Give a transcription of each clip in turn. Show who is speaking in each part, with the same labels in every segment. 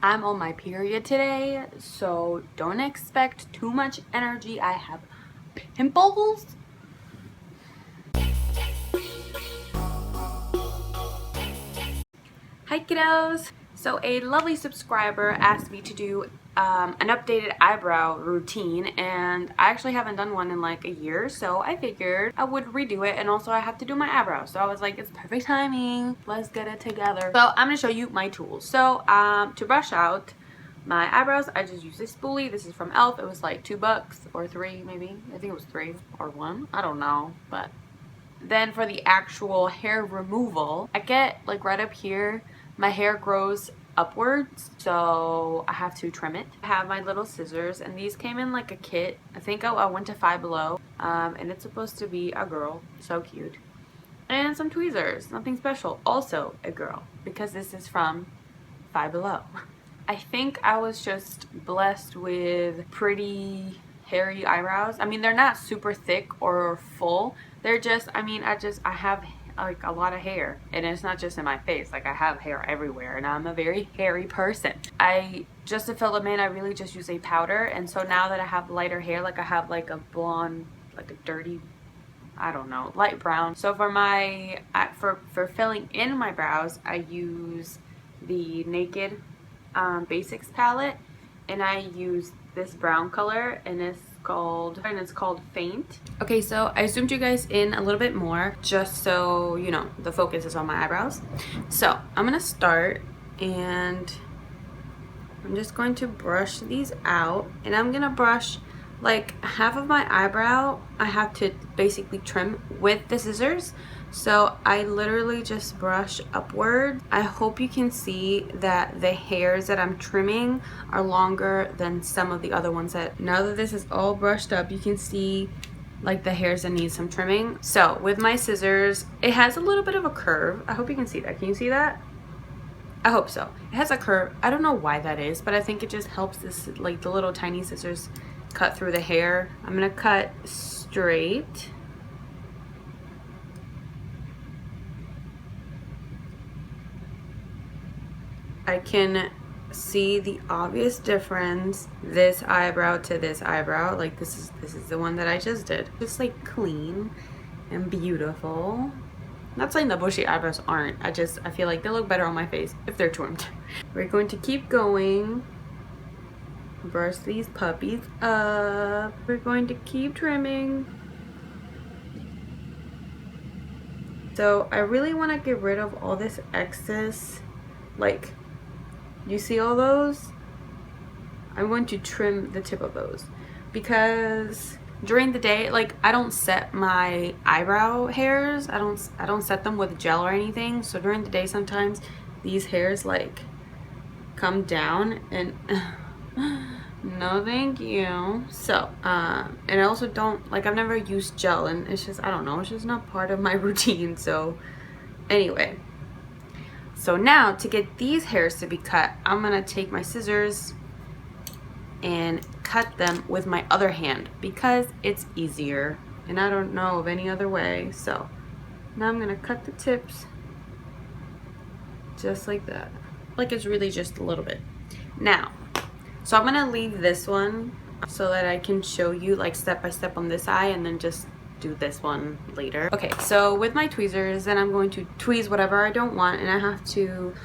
Speaker 1: I'm on my period today, so don't expect too much energy. I have pimples. Hi kiddos! So a lovely subscriber asked me to do an updated eyebrow routine, and I actually haven't done one in like a year, so I figured I would redo it. And also I have to do my eyebrows, so I was like, it's perfect timing, let's get it together. So I'm gonna show you my tools. So to brush out my eyebrows, I just use this spoolie. This is from Elf. It was like $2 or $3 maybe. I think it was 3 or 1, I don't know. But then for the actual hair removal, I get like right up here, my hair grows upwards, so I have to trim it. I have my little scissors, and these came in like a kit. I think I went to Five Below, and it's supposed to be a girl, so cute. And some tweezers, nothing special, also a girl, because this is from Five Below. I think I was just blessed with pretty hairy eyebrows. I mean, they're not super thick or full. They're just, I mean, I have like a lot of hair, and it's not just in my face. Like, I have hair everywhere, and I'm a very hairy person. Just to fill them in, I really just use a powder. And so now that I have lighter hair, like I have like a blonde, like a dirty, I don't know, light brown. So for my for filling in my brows, I use the Naked Basics palette, and I use this brown color, and it's called Faint. Okay, so I zoomed you guys in a little bit more just so you know the focus is on my eyebrows. So I'm gonna start, and I'm just going to brush these out, and I'm gonna brush like half of my eyebrow. I have to basically trim with the scissors, so I literally just brush upward. I hope you can see that the hairs that I'm trimming are longer than some of the other ones. That now that this is all brushed up, you can see like the hairs that need some trimming. So with my scissors, it has a little bit of a curve. I hope you can see that. Can you see that? I hope so. It has a curve. I don't know why that is, but I think it just helps this, like the little tiny scissors, cut through the hair. I'm gonna cut straight. I can see the obvious difference, this eyebrow to this eyebrow. Like this is the one that I just did. Just like clean and beautiful. Not saying the bushy eyebrows aren't. I feel like they look better on my face if they're trimmed. We're going to keep going. Brush these puppies up. We're going to keep trimming. So I really want to get rid of all this excess, like, you see all those? I'm going to trim the tip of those, because during the day, like, I don't set my eyebrow hairs. I don't set them with gel or anything. So during the day, sometimes these hairs like come down, and no thank you. So and I also don't, like, I've never used gel, and it's just, I don't know, it's just not part of my routine. So anyway, so now to get these hairs to be cut, I'm gonna take my scissors and cut them with my other hand because it's easier, and I don't know of any other way. So now I'm gonna cut the tips just like that. Like, it's really just a little bit. Now, so I'm gonna leave this one so that I can show you like step by step on this eye, and then just do this one later. Okay, so with my tweezers, then I'm going to tweeze whatever I don't want, and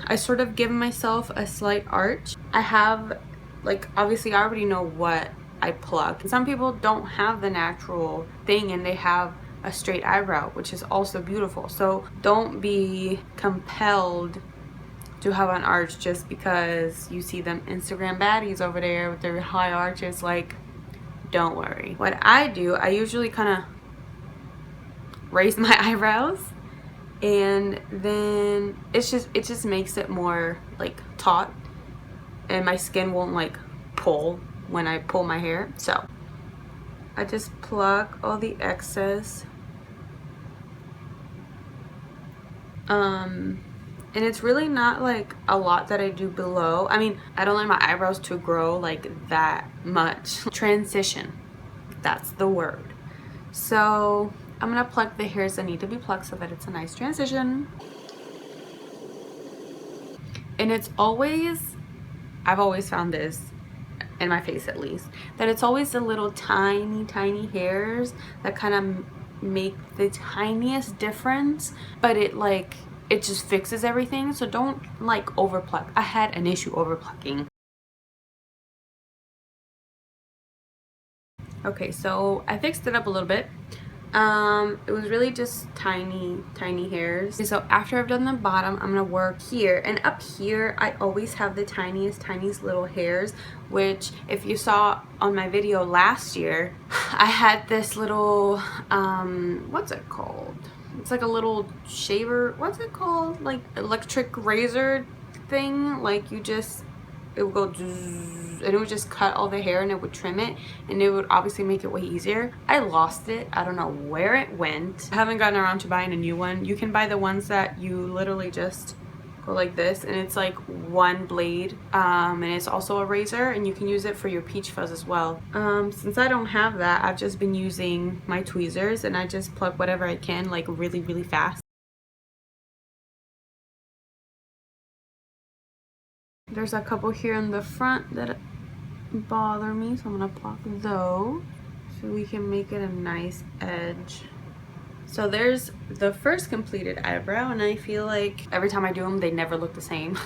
Speaker 1: I sort of give myself a slight arch. I have, like, obviously I already know what I pluck. Some people don't have the natural thing, and they have a straight eyebrow, which is also beautiful. So don't be compelled to have an arch just because you see them Instagram baddies over there with their high arches. Like, don't worry. What I do, I usually kind of raise my eyebrows, and then it just makes it more like taut, and my skin won't like pull when I pull my hair. So I just pluck all the excess, and it's really not like a lot that I do below. I mean, I don't like my eyebrows to grow like that much. Transition, that's the word. So I'm gonna pluck the hairs that need to be plucked so that it's a nice transition. And it's always, I've always found this, in my face at least, that it's always the little tiny hairs that kind of make the tiniest difference, but it just fixes everything. So don't like overpluck. I had an issue overplucking. Okay, so I fixed it up a little bit. It was really just tiny hairs. Okay, so after I've done the bottom, I'm gonna work here, and up here I always have the tiniest little hairs, which if you saw on my video last year, I had this little what's it called? It's like a little shaver. What's it called? Like electric razor thing. Like you just, it would go and it would just cut all the hair and it would trim it, and it would obviously make it way easier. I lost it. I don't know where it went. I haven't gotten around to buying a new one. You can buy the ones that you literally just go like this, and it's like one blade, and it's also a razor, and you can use it for your peach fuzz as well. Since I don't have that, I've just been using my tweezers, and I just pluck whatever I can like really fast. There's a couple here in the front that bother me, so I'm gonna pluck those so we can make it a nice edge. So there's the first completed eyebrow, and I feel like every time I do them they never look the same.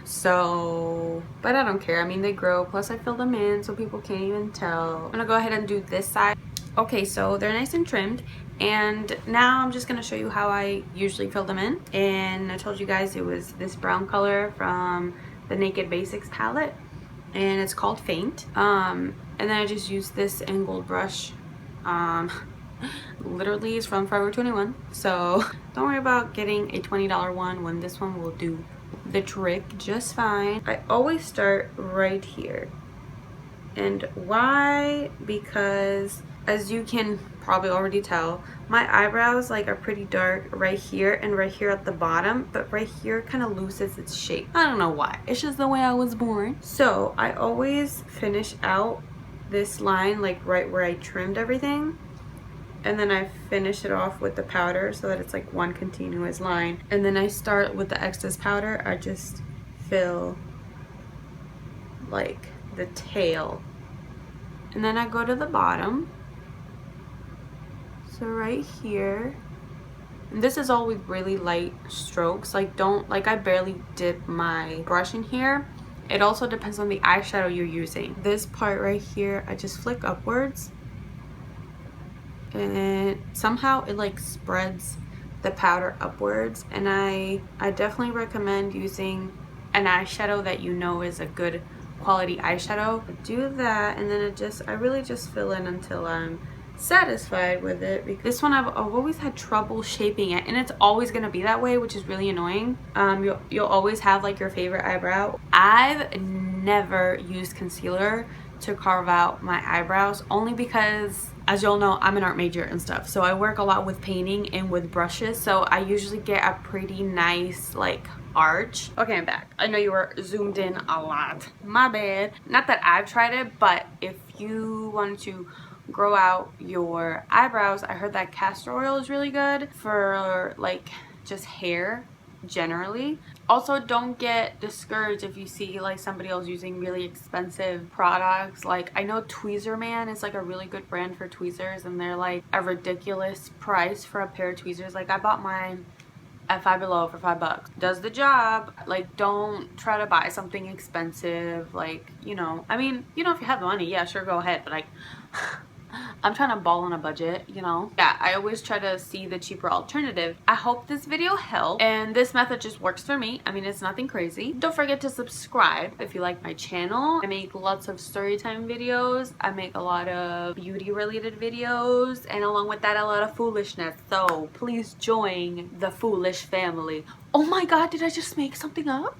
Speaker 1: So, but I don't care. I mean, they grow, plus I fill them in so people can't even tell. I'm gonna go ahead and do this side. Okay, so they're nice and trimmed, and now I'm just gonna show you how I usually fill them in. And I told you guys it was this brown color from the Naked Basics palette, and it's called Faint. And then I just use this angled brush. Literally it's from Forever 21, so don't worry about getting a $20 one when this one will do the trick just fine. I always start right here. And why? Because as you can probably already tell, my eyebrows like are pretty dark right here and right here at the bottom, but right here kind of loses its shape. I don't know why. It's just the way I was born. So I always finish out this line like right where I trimmed everything, and then I finish it off with the powder so that it's like one continuous line. And then I start with the excess powder. I just fill like the tail, and then I go to the bottom. So right here, and this is all with really light strokes. Like don't, like I barely dip my brush in here. It also depends on the eyeshadow you're using. This part right here, I just flick upwards, and somehow it like spreads the powder upwards. And I definitely recommend using an eyeshadow that you know is a good quality eyeshadow. Do that, and then I really just fill in until I'm satisfied with it. Because this one I've always had trouble shaping it, and it's always gonna be that way, which is really annoying. You'll always have like your favorite eyebrow. I've never used concealer to carve out my eyebrows, only because, as you'll know, I'm an art major and stuff, so I work a lot with painting and with brushes, so I usually get a pretty nice like arch. Okay, I'm back. I know you were zoomed in a lot, my bad. Not that I've tried it, but if you wanted to grow out your eyebrows, I heard that castor oil is really good for like just hair generally. Also, don't get discouraged if you see like somebody else using really expensive products. Like I know Tweezer Man is like a really good brand for tweezers, and they're like a ridiculous price for a pair of tweezers. Like I bought mine at Five Below for $5. Does the job. Like don't try to buy something expensive. Like, you know, I mean, you know, if you have the money, yeah, sure, go ahead, but like I'm trying to ball on a budget, you know. Yeah, I always try to see the cheaper alternative. I hope this video helped, and this method just works for me. I mean, it's nothing crazy. Don't forget to subscribe if you like my channel. I make lots of story time videos. I make a lot of beauty related videos, and along with that, a lot of foolishness. So please join the foolish family. Oh my god, did I just make something up?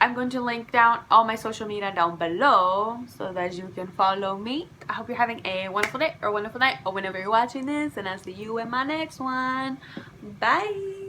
Speaker 1: I'm going to link down all my social media down below so that you can follow me. I hope you're having a wonderful day or wonderful night or whenever you're watching this, and I'll see you in my next one. Bye.